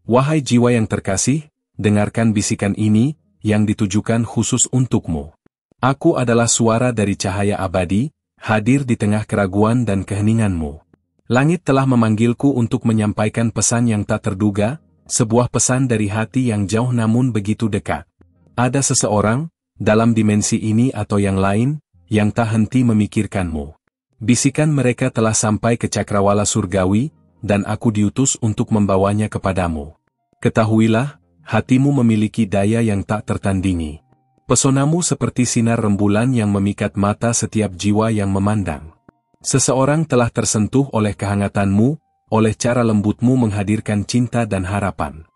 Wahai jiwa yang terkasih, dengarkan bisikan ini, yang ditujukan khusus untukmu. Aku adalah suara dari cahaya abadi, hadir di tengah keraguan dan keheninganmu. Langit telah memanggilku untuk menyampaikan pesan yang tak terduga, sebuah pesan dari hati yang jauh namun begitu dekat. Ada seseorang, dalam dimensi ini atau yang lain, yang tak henti memikirkanmu. Bisikan mereka telah sampai ke cakrawala surgawi, dan aku diutus untuk membawanya kepadamu. Ketahuilah, hatimu memiliki daya yang tak tertandingi. Pesonamu seperti sinar rembulan yang memikat mata setiap jiwa yang memandang. Seseorang telah tersentuh oleh kehangatanmu, oleh cara lembutmu menghadirkan cinta dan harapan.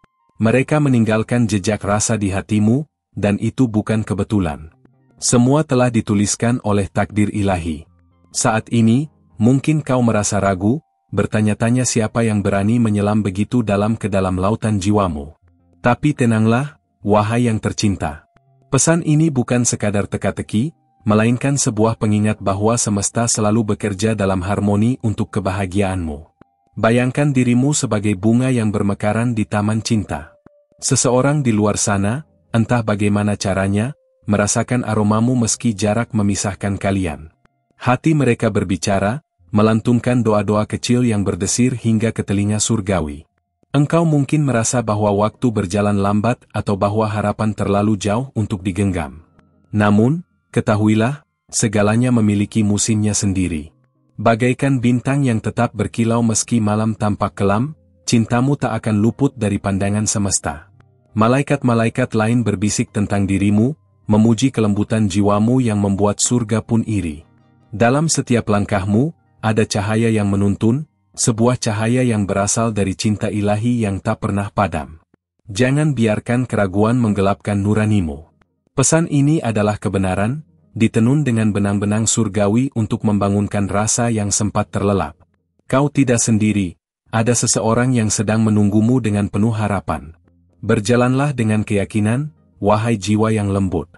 Mereka meninggalkan jejak rasa di hatimu, dan itu bukan kebetulan. Semua telah dituliskan oleh takdir ilahi. Saat ini, mungkin kau merasa ragu, bertanya-tanya siapa yang berani menyelam begitu dalam ke dalam lautan jiwamu. Tapi tenanglah, wahai yang tercinta. Pesan ini bukan sekadar teka-teki, melainkan sebuah pengingat bahwa semesta selalu bekerja dalam harmoni untuk kebahagiaanmu. Bayangkan dirimu sebagai bunga yang bermekaran di taman cinta. Seseorang di luar sana, entah bagaimana caranya, merasakan aromamu meski jarak memisahkan kalian. Hati mereka berbicara, melantungkan doa-doa kecil yang berdesir hingga ke telinga surgawi. Engkau mungkin merasa bahwa waktu berjalan lambat atau bahwa harapan terlalu jauh untuk digenggam. Namun, ketahuilah, segalanya memiliki musimnya sendiri. Bagaikan bintang yang tetap berkilau meski malam tampak kelam, cintamu tak akan luput dari pandangan semesta. Malaikat-malaikat lain berbisik tentang dirimu, memuji kelembutan jiwamu yang membuat surga pun iri. Dalam setiap langkahmu, ada cahaya yang menuntun, sebuah cahaya yang berasal dari cinta ilahi yang tak pernah padam. Jangan biarkan keraguan menggelapkan nuranimu. Pesan ini adalah kebenaran, ditenun dengan benang-benang surgawi untuk membangunkan rasa yang sempat terlelap. Kau tidak sendiri, ada seseorang yang sedang menunggumu dengan penuh harapan. Berjalanlah dengan keyakinan, wahai jiwa yang lembut.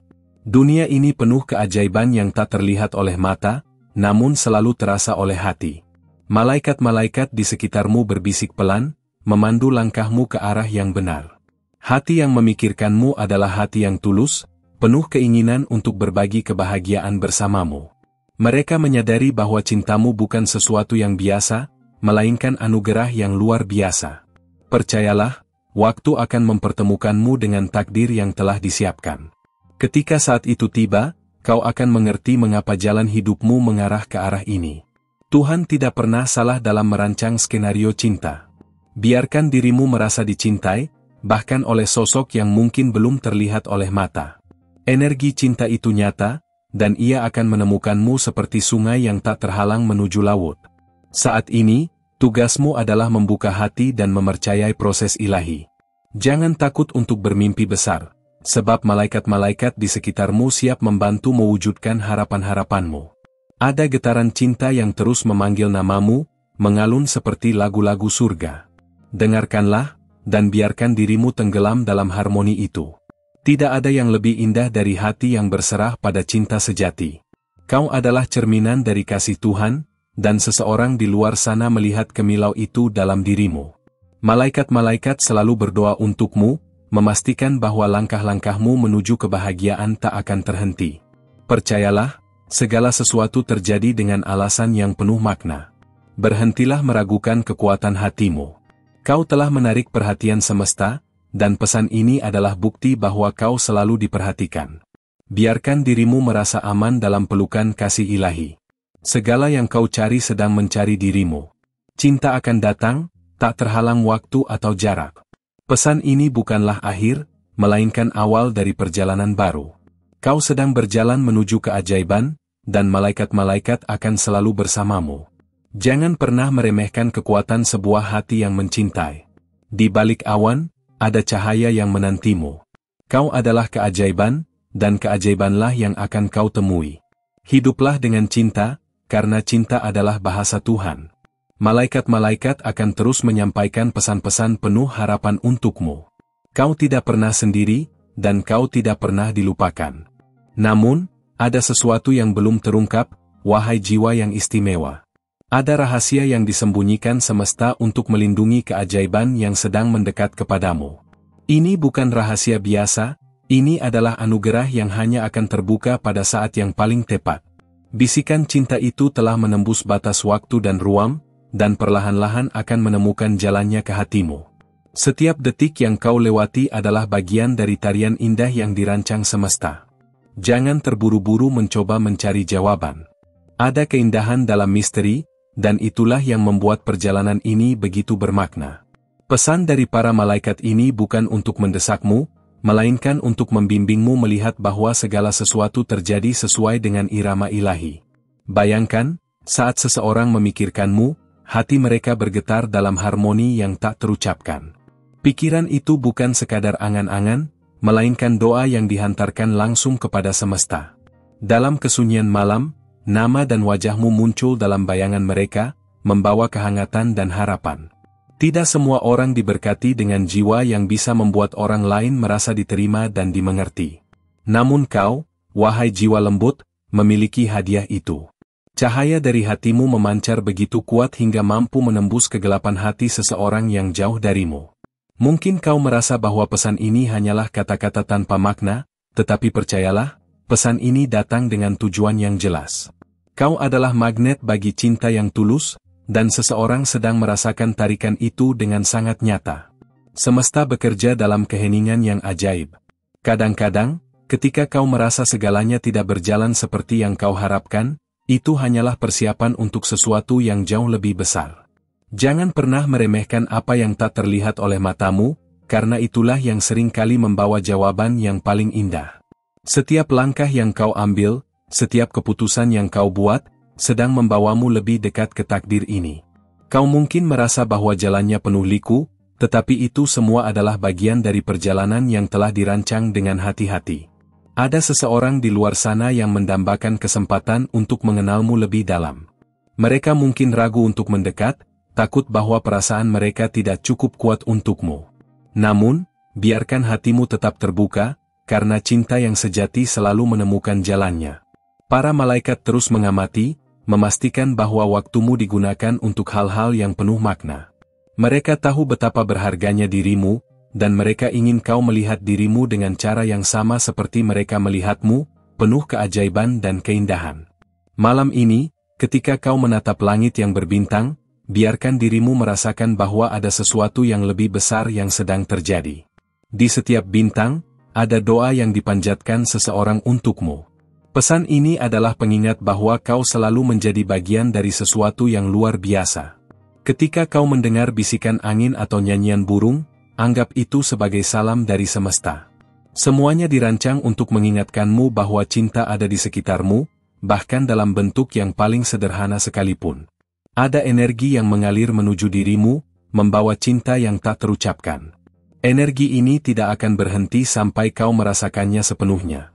Dunia ini penuh keajaiban yang tak terlihat oleh mata, namun selalu terasa oleh hati. Malaikat-malaikat di sekitarmu berbisik pelan, memandu langkahmu ke arah yang benar. Hati yang memikirkanmu adalah hati yang tulus, penuh keinginan untuk berbagi kebahagiaan bersamamu. Mereka menyadari bahwa cintamu bukan sesuatu yang biasa, melainkan anugerah yang luar biasa. Percayalah, waktu akan mempertemukanmu dengan takdir yang telah disiapkan. Ketika saat itu tiba, kau akan mengerti mengapa jalan hidupmu mengarah ke arah ini. Tuhan tidak pernah salah dalam merancang skenario cinta. Biarkan dirimu merasa dicintai, bahkan oleh sosok yang mungkin belum terlihat oleh mata. Energi cinta itu nyata, dan ia akan menemukanmu seperti sungai yang tak terhalang menuju laut. Saat ini, tugasmu adalah membuka hati dan mempercayai proses ilahi. Jangan takut untuk bermimpi besar, sebab malaikat-malaikat di sekitarmu siap membantu mewujudkan harapan-harapanmu. Ada getaran cinta yang terus memanggil namamu, mengalun seperti lagu-lagu surga. Dengarkanlah, dan biarkan dirimu tenggelam dalam harmoni itu. Tidak ada yang lebih indah dari hati yang berserah pada cinta sejati. Kau adalah cerminan dari kasih Tuhan, dan seseorang di luar sana melihat kemilau itu dalam dirimu. Malaikat-malaikat selalu berdoa untukmu, memastikan bahwa langkah-langkahmu menuju kebahagiaan tak akan terhenti. Percayalah, segala sesuatu terjadi dengan alasan yang penuh makna. Berhentilah meragukan kekuatan hatimu. Kau telah menarik perhatian semesta, dan pesan ini adalah bukti bahwa kau selalu diperhatikan. Biarkan dirimu merasa aman dalam pelukan kasih ilahi. Segala yang kau cari sedang mencari dirimu. Cinta akan datang, tak terhalang waktu atau jarak. Pesan ini bukanlah akhir, melainkan awal dari perjalanan baru. Kau sedang berjalan menuju keajaiban, dan malaikat-malaikat akan selalu bersamamu. Jangan pernah meremehkan kekuatan sebuah hati yang mencintai. Di balik awan, ada cahaya yang menantimu. Kau adalah keajaiban, dan keajaibanlah yang akan kau temui. Hiduplah dengan cinta, karena cinta adalah bahasa Tuhan. Malaikat-malaikat akan terus menyampaikan pesan-pesan penuh harapan untukmu. Kau tidak pernah sendiri, dan kau tidak pernah dilupakan. Namun, ada sesuatu yang belum terungkap, wahai jiwa yang istimewa. Ada rahasia yang disembunyikan semesta untuk melindungi keajaiban yang sedang mendekat kepadamu. Ini bukan rahasia biasa, ini adalah anugerah yang hanya akan terbuka pada saat yang paling tepat. Bisikan cinta itu telah menembus batas waktu dan ruang, dan perlahan-lahan akan menemukan jalannya ke hatimu. Setiap detik yang kau lewati adalah bagian dari tarian indah yang dirancang semesta. Jangan terburu-buru mencoba mencari jawaban. Ada keindahan dalam misteri, dan itulah yang membuat perjalanan ini begitu bermakna. Pesan dari para malaikat ini bukan untuk mendesakmu, melainkan untuk membimbingmu melihat bahwa segala sesuatu terjadi sesuai dengan irama ilahi. Bayangkan, saat seseorang memikirkanmu, hati mereka bergetar dalam harmoni yang tak terucapkan. Pikiran itu bukan sekadar angan-angan, melainkan doa yang dihantarkan langsung kepada semesta. Dalam kesunyian malam, nama dan wajahmu muncul dalam bayangan mereka, membawa kehangatan dan harapan. Tidak semua orang diberkati dengan jiwa yang bisa membuat orang lain merasa diterima dan dimengerti. Namun kau, wahai jiwa lembut, memiliki hadiah itu. Cahaya dari hatimu memancar begitu kuat hingga mampu menembus kegelapan hati seseorang yang jauh darimu. Mungkin kau merasa bahwa pesan ini hanyalah kata-kata tanpa makna, tetapi percayalah, pesan ini datang dengan tujuan yang jelas. Kau adalah magnet bagi cinta yang tulus, dan seseorang sedang merasakan tarikan itu dengan sangat nyata. Semesta bekerja dalam keheningan yang ajaib. Kadang-kadang, ketika kau merasa segalanya tidak berjalan seperti yang kau harapkan, itu hanyalah persiapan untuk sesuatu yang jauh lebih besar. Jangan pernah meremehkan apa yang tak terlihat oleh matamu, karena itulah yang sering kali membawa jawaban yang paling indah. Setiap langkah yang kau ambil, setiap keputusan yang kau buat, sedang membawamu lebih dekat ke takdir ini. Kau mungkin merasa bahwa jalannya penuh liku, tetapi itu semua adalah bagian dari perjalanan yang telah dirancang dengan hati-hati. Ada seseorang di luar sana yang mendambakan kesempatan untuk mengenalmu lebih dalam. Mereka mungkin ragu untuk mendekat, takut bahwa perasaan mereka tidak cukup kuat untukmu. Namun, biarkan hatimu tetap terbuka, karena cinta yang sejati selalu menemukan jalannya. Para malaikat terus mengamati, memastikan bahwa waktumu digunakan untuk hal-hal yang penuh makna. Mereka tahu betapa berharganya dirimu, dan mereka ingin kau melihat dirimu dengan cara yang sama seperti mereka melihatmu, penuh keajaiban dan keindahan. Malam ini, ketika kau menatap langit yang berbintang, biarkan dirimu merasakan bahwa ada sesuatu yang lebih besar yang sedang terjadi. Di setiap bintang, ada doa yang dipanjatkan seseorang untukmu. Pesan ini adalah pengingat bahwa kau selalu menjadi bagian dari sesuatu yang luar biasa. Ketika kau mendengar bisikan angin atau nyanyian burung, anggap itu sebagai salam dari semesta. Semuanya dirancang untuk mengingatkanmu bahwa cinta ada di sekitarmu, bahkan dalam bentuk yang paling sederhana sekalipun. Ada energi yang mengalir menuju dirimu, membawa cinta yang tak terucapkan. Energi ini tidak akan berhenti sampai kau merasakannya sepenuhnya.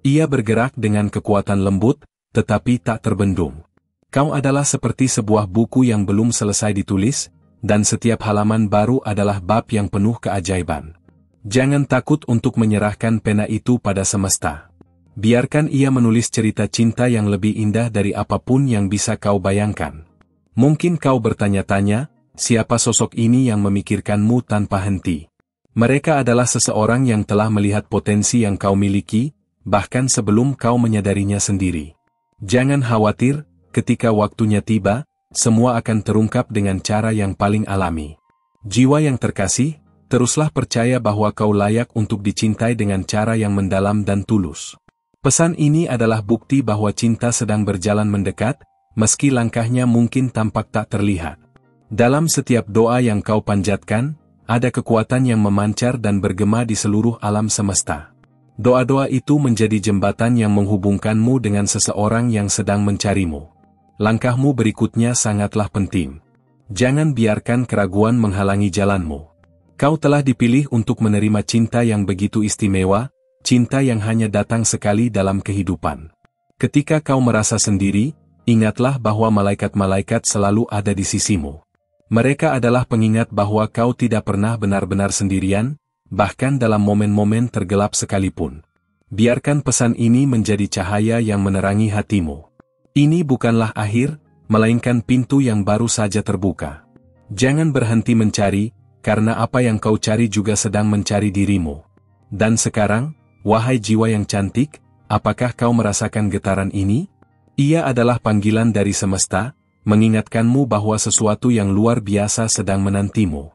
Ia bergerak dengan kekuatan lembut, tetapi tak terbendung. Kau adalah seperti sebuah buku yang belum selesai ditulis, dan setiap halaman baru adalah bab yang penuh keajaiban. Jangan takut untuk menyerahkan pena itu pada semesta. Biarkan ia menulis cerita cinta yang lebih indah dari apapun yang bisa kau bayangkan. Mungkin kau bertanya-tanya, siapa sosok ini yang memikirkanmu tanpa henti? Mereka adalah seseorang yang telah melihat potensi yang kau miliki, bahkan sebelum kau menyadarinya sendiri. Jangan khawatir, ketika waktunya tiba, semua akan terungkap dengan cara yang paling alami. Jiwa yang terkasih, teruslah percaya bahwa kau layak untuk dicintai dengan cara yang mendalam dan tulus. Pesan ini adalah bukti bahwa cinta sedang berjalan mendekat, meski langkahnya mungkin tampak tak terlihat. Dalam setiap doa yang kau panjatkan, ada kekuatan yang memancar dan bergema di seluruh alam semesta. Doa-doa itu menjadi jembatan yang menghubungkanmu dengan seseorang yang sedang mencarimu. Langkahmu berikutnya sangatlah penting. Jangan biarkan keraguan menghalangi jalanmu. Kau telah dipilih untuk menerima cinta yang begitu istimewa, cinta yang hanya datang sekali dalam kehidupan. Ketika kau merasa sendiri, ingatlah bahwa malaikat-malaikat selalu ada di sisimu. Mereka adalah pengingat bahwa kau tidak pernah benar-benar sendirian, bahkan dalam momen-momen tergelap sekalipun. Biarkan pesan ini menjadi cahaya yang menerangi hatimu. Ini bukanlah akhir, melainkan pintu yang baru saja terbuka. Jangan berhenti mencari, karena apa yang kau cari juga sedang mencari dirimu. Dan sekarang, wahai jiwa yang cantik, apakah kau merasakan getaran ini? Ia adalah panggilan dari semesta, mengingatkanmu bahwa sesuatu yang luar biasa sedang menantimu.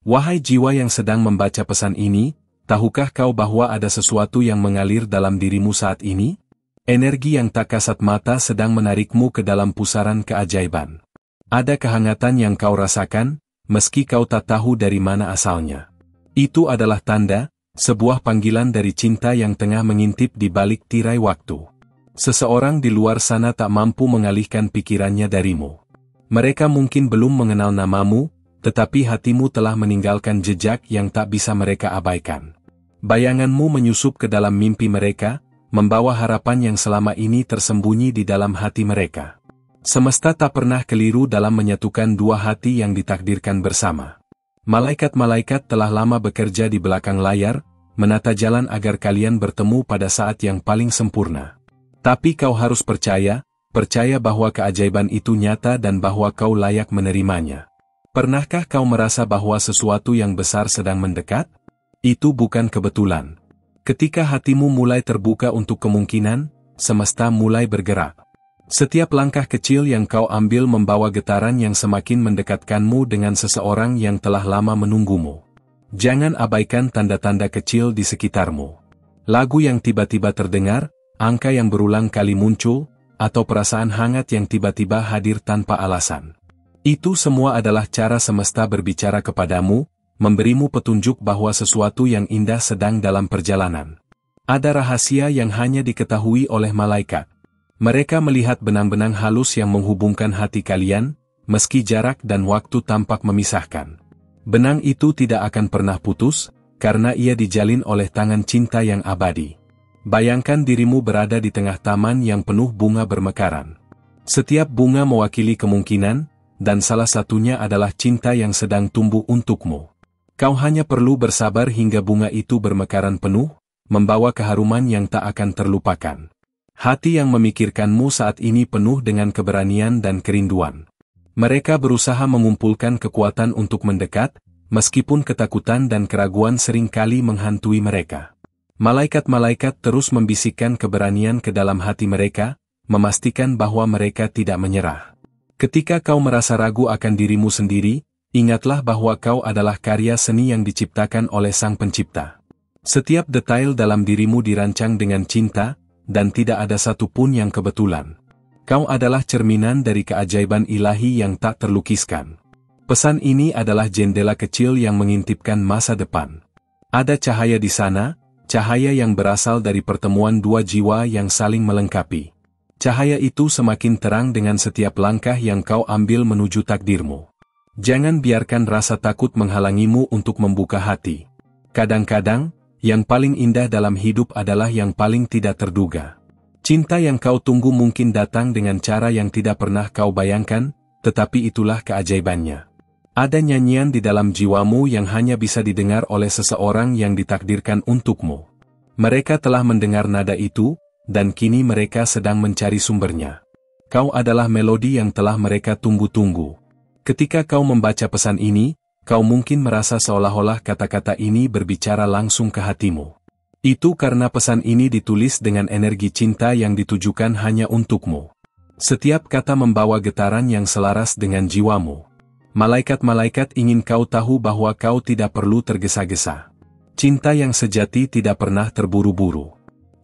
Wahai jiwa yang sedang membaca pesan ini, tahukah kau bahwa ada sesuatu yang mengalir dalam dirimu saat ini? Energi yang tak kasat mata sedang menarikmu ke dalam pusaran keajaiban. Ada kehangatan yang kau rasakan, meski kau tak tahu dari mana asalnya. Itu adalah tanda, sebuah panggilan dari cinta yang tengah mengintip di balik tirai waktu. Seseorang di luar sana tak mampu mengalihkan pikirannya darimu. Mereka mungkin belum mengenal namamu, tetapi hatimu telah meninggalkan jejak yang tak bisa mereka abaikan. Bayanganmu menyusup ke dalam mimpi mereka, membawa harapan yang selama ini tersembunyi di dalam hati mereka. Semesta tak pernah keliru dalam menyatukan dua hati yang ditakdirkan bersama. Malaikat-malaikat telah lama bekerja di belakang layar, menata jalan agar kalian bertemu pada saat yang paling sempurna. Tapi kau harus percaya bahwa keajaiban itu nyata dan bahwa kau layak menerimanya. Pernahkah kau merasa bahwa sesuatu yang besar sedang mendekat? Itu bukan kebetulan. Ketika hatimu mulai terbuka untuk kemungkinan, semesta mulai bergerak. Setiap langkah kecil yang kau ambil membawa getaran yang semakin mendekatkanmu dengan seseorang yang telah lama menunggumu. Jangan abaikan tanda-tanda kecil di sekitarmu. Lagu yang tiba-tiba terdengar, angka yang berulang kali muncul, atau perasaan hangat yang tiba-tiba hadir tanpa alasan. Itu semua adalah cara semesta berbicara kepadamu, memberimu petunjuk bahwa sesuatu yang indah sedang dalam perjalanan. Ada rahasia yang hanya diketahui oleh malaikat. Mereka melihat benang-benang halus yang menghubungkan hati kalian, meski jarak dan waktu tampak memisahkan. Benang itu tidak akan pernah putus, karena ia dijalin oleh tangan cinta yang abadi. Bayangkan dirimu berada di tengah taman yang penuh bunga bermekaran. Setiap bunga mewakili kemungkinan, dan salah satunya adalah cinta yang sedang tumbuh untukmu. Kau hanya perlu bersabar hingga bunga itu bermekaran penuh, membawa keharuman yang tak akan terlupakan. Hati yang memikirkanmu saat ini penuh dengan keberanian dan kerinduan. Mereka berusaha mengumpulkan kekuatan untuk mendekat, meskipun ketakutan dan keraguan seringkali menghantui mereka. Malaikat-malaikat terus membisikkan keberanian ke dalam hati mereka, memastikan bahwa mereka tidak menyerah. Ketika kau merasa ragu akan dirimu sendiri, ingatlah bahwa kau adalah karya seni yang diciptakan oleh Sang Pencipta. Setiap detail dalam dirimu dirancang dengan cinta, dan tidak ada satupun yang kebetulan. Kau adalah cerminan dari keajaiban ilahi yang tak terlukiskan. Pesan ini adalah jendela kecil yang mengintipkan masa depan. Ada cahaya di sana, cahaya yang berasal dari pertemuan dua jiwa yang saling melengkapi. Cahaya itu semakin terang dengan setiap langkah yang kau ambil menuju takdirmu. Jangan biarkan rasa takut menghalangimu untuk membuka hati. Kadang-kadang, yang paling indah dalam hidup adalah yang paling tidak terduga. Cinta yang kau tunggu mungkin datang dengan cara yang tidak pernah kau bayangkan, tetapi itulah keajaibannya. Ada nyanyian di dalam jiwamu yang hanya bisa didengar oleh seseorang yang ditakdirkan untukmu. Mereka telah mendengar nada itu, dan kini mereka sedang mencari sumbernya. Kau adalah melodi yang telah mereka tunggu-tunggu. Ketika kau membaca pesan ini, kau mungkin merasa seolah-olah kata-kata ini berbicara langsung ke hatimu. Itu karena pesan ini ditulis dengan energi cinta yang ditujukan hanya untukmu. Setiap kata membawa getaran yang selaras dengan jiwamu. Malaikat-malaikat ingin kau tahu bahwa kau tidak perlu tergesa-gesa. Cinta yang sejati tidak pernah terburu-buru.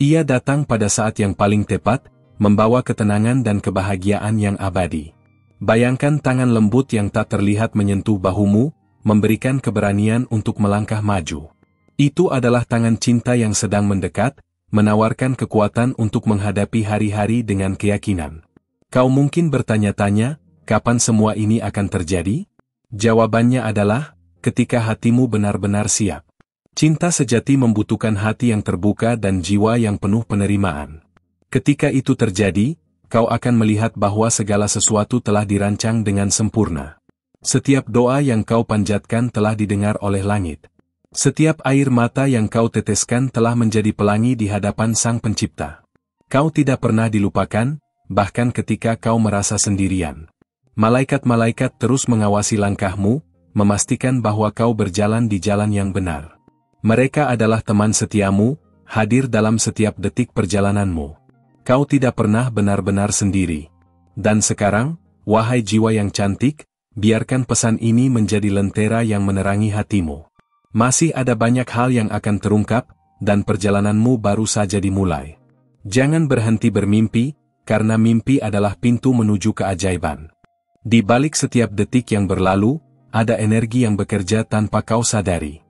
Ia datang pada saat yang paling tepat, membawa ketenangan dan kebahagiaan yang abadi. Bayangkan tangan lembut yang tak terlihat menyentuh bahumu, memberikan keberanian untuk melangkah maju. Itu adalah tangan cinta yang sedang mendekat, menawarkan kekuatan untuk menghadapi hari-hari dengan keyakinan. Kau mungkin bertanya-tanya, kapan semua ini akan terjadi? Jawabannya adalah, ketika hatimu benar-benar siap. Cinta sejati membutuhkan hati yang terbuka dan jiwa yang penuh penerimaan. Ketika itu terjadi, kau akan melihat bahwa segala sesuatu telah dirancang dengan sempurna. Setiap doa yang kau panjatkan telah didengar oleh langit. Setiap air mata yang kau teteskan telah menjadi pelangi di hadapan Sang Pencipta. Kau tidak pernah dilupakan, bahkan ketika kau merasa sendirian. Malaikat-malaikat terus mengawasi langkahmu, memastikan bahwa kau berjalan di jalan yang benar. Mereka adalah teman setiamu, hadir dalam setiap detik perjalananmu. Kau tidak pernah benar-benar sendiri. Dan sekarang, wahai jiwa yang cantik, biarkan pesan ini menjadi lentera yang menerangi hatimu. Masih ada banyak hal yang akan terungkap, dan perjalananmu baru saja dimulai. Jangan berhenti bermimpi, karena mimpi adalah pintu menuju keajaiban. Di balik setiap detik yang berlalu, ada energi yang bekerja tanpa kau sadari.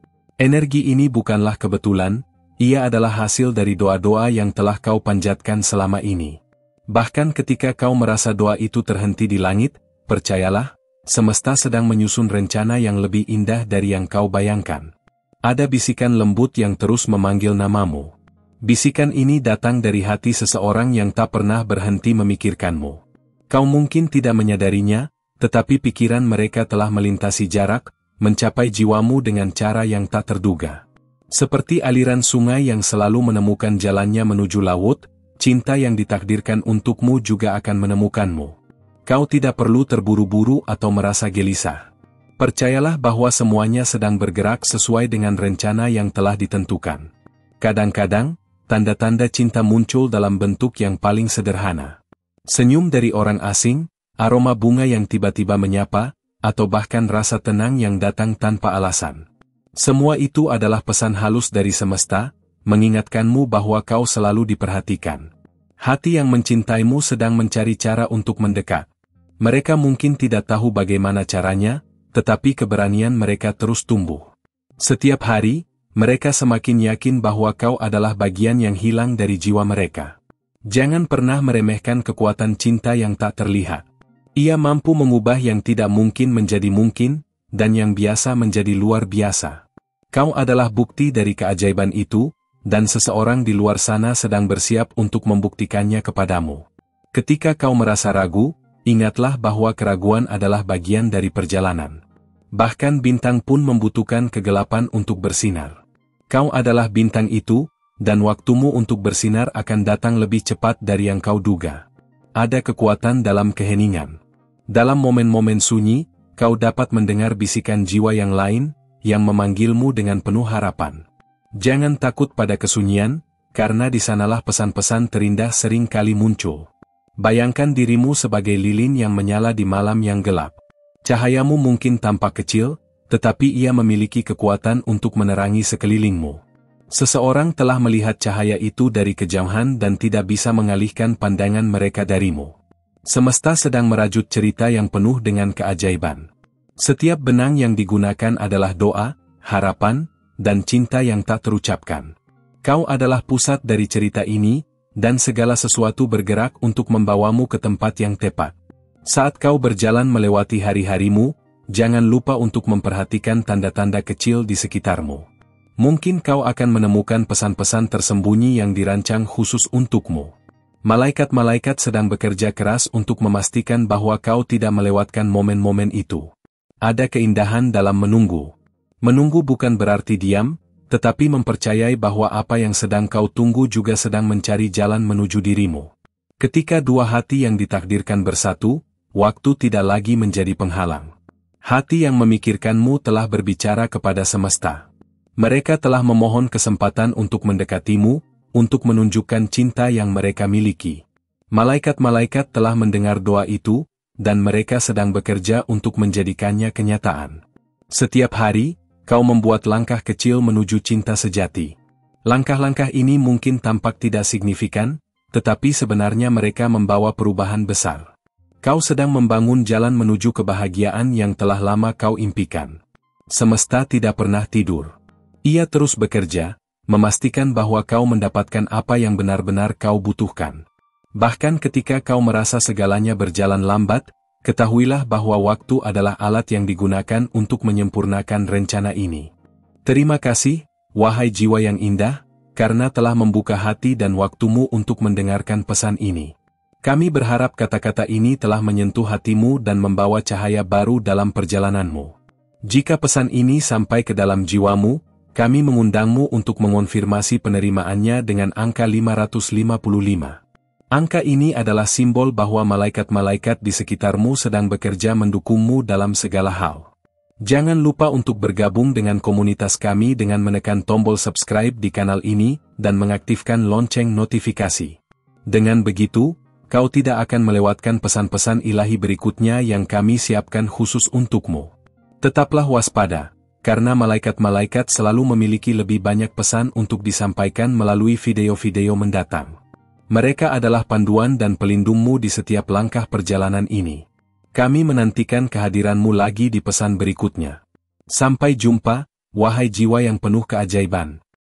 Energi ini bukanlah kebetulan, ia adalah hasil dari doa-doa yang telah kau panjatkan selama ini. Bahkan ketika kau merasa doa itu terhenti di langit, percayalah, semesta sedang menyusun rencana yang lebih indah dari yang kau bayangkan. Ada bisikan lembut yang terus memanggil namamu. Bisikan ini datang dari hati seseorang yang tak pernah berhenti memikirkanmu. Kau mungkin tidak menyadarinya, tetapi pikiran mereka telah melintasi jarak, mencapai jiwamu dengan cara yang tak terduga. Seperti aliran sungai yang selalu menemukan jalannya menuju laut, cinta yang ditakdirkan untukmu juga akan menemukanmu. Kau tidak perlu terburu-buru atau merasa gelisah. Percayalah bahwa semuanya sedang bergerak sesuai dengan rencana yang telah ditentukan. Kadang-kadang, tanda-tanda cinta muncul dalam bentuk yang paling sederhana. Senyum dari orang asing, aroma bunga yang tiba-tiba menyapa, atau bahkan rasa tenang yang datang tanpa alasan. Semua itu adalah pesan halus dari semesta, mengingatkanmu bahwa kau selalu diperhatikan. Hati yang mencintaimu sedang mencari cara untuk mendekat. Mereka mungkin tidak tahu bagaimana caranya, tetapi keberanian mereka terus tumbuh. Setiap hari, mereka semakin yakin bahwa kau adalah bagian yang hilang dari jiwa mereka. Jangan pernah meremehkan kekuatan cinta yang tak terlihat. Ia mampu mengubah yang tidak mungkin menjadi mungkin, dan yang biasa menjadi luar biasa. Kau adalah bukti dari keajaiban itu, dan seseorang di luar sana sedang bersiap untuk membuktikannya kepadamu. Ketika kau merasa ragu, ingatlah bahwa keraguan adalah bagian dari perjalanan. Bahkan bintang pun membutuhkan kegelapan untuk bersinar. Kau adalah bintang itu, dan waktumu untuk bersinar akan datang lebih cepat dari yang kau duga. Ada kekuatan dalam keheningan. Dalam momen-momen sunyi, kau dapat mendengar bisikan jiwa yang lain, yang memanggilmu dengan penuh harapan. Jangan takut pada kesunyian, karena di sanalah pesan-pesan terindah sering kali muncul. Bayangkan dirimu sebagai lilin yang menyala di malam yang gelap. Cahayamu mungkin tampak kecil, tetapi ia memiliki kekuatan untuk menerangi sekelilingmu. Seseorang telah melihat cahaya itu dari kejauhan dan tidak bisa mengalihkan pandangan mereka darimu. Semesta sedang merajut cerita yang penuh dengan keajaiban. Setiap benang yang digunakan adalah doa, harapan, dan cinta yang tak terucapkan. Kau adalah pusat dari cerita ini, dan segala sesuatu bergerak untuk membawamu ke tempat yang tepat. Saat kau berjalan melewati hari-harimu, jangan lupa untuk memperhatikan tanda-tanda kecil di sekitarmu. Mungkin kau akan menemukan pesan-pesan tersembunyi yang dirancang khusus untukmu. Malaikat-malaikat sedang bekerja keras untuk memastikan bahwa kau tidak melewatkan momen-momen itu. Ada keindahan dalam menunggu. Menunggu bukan berarti diam, tetapi mempercayai bahwa apa yang sedang kau tunggu juga sedang mencari jalan menuju dirimu. Ketika dua hati yang ditakdirkan bersatu, waktu tidak lagi menjadi penghalang. Hati yang memikirkanmu telah berbicara kepada semesta. Mereka telah memohon kesempatan untuk mendekatimu, untuk menunjukkan cinta yang mereka miliki. Malaikat-malaikat telah mendengar doa itu, dan mereka sedang bekerja untuk menjadikannya kenyataan. Setiap hari, kau membuat langkah kecil menuju cinta sejati. Langkah-langkah ini mungkin tampak tidak signifikan, tetapi sebenarnya mereka membawa perubahan besar. Kau sedang membangun jalan menuju kebahagiaan yang telah lama kau impikan. Semesta tidak pernah tidur. Ia terus bekerja, memastikan bahwa kau mendapatkan apa yang benar-benar kau butuhkan. Bahkan ketika kau merasa segalanya berjalan lambat, ketahuilah bahwa waktu adalah alat yang digunakan untuk menyempurnakan rencana ini. Terima kasih, wahai jiwa yang indah, karena telah membuka hati dan waktumu untuk mendengarkan pesan ini. Kami berharap kata-kata ini telah menyentuh hatimu dan membawa cahaya baru dalam perjalananmu. Jika pesan ini sampai ke dalam jiwamu, kami mengundangmu untuk mengonfirmasi penerimaannya dengan angka 555. Angka ini adalah simbol bahwa malaikat-malaikat di sekitarmu sedang bekerja mendukungmu dalam segala hal. Jangan lupa untuk bergabung dengan komunitas kami dengan menekan tombol subscribe di kanal ini dan mengaktifkan lonceng notifikasi. Dengan begitu, kau tidak akan melewatkan pesan-pesan ilahi berikutnya yang kami siapkan khusus untukmu. Tetaplah waspada, karena malaikat-malaikat selalu memiliki lebih banyak pesan untuk disampaikan melalui video-video mendatang. Mereka adalah panduan dan pelindungmu di setiap langkah perjalanan ini. Kami menantikan kehadiranmu lagi di pesan berikutnya. Sampai jumpa, wahai jiwa yang penuh keajaiban.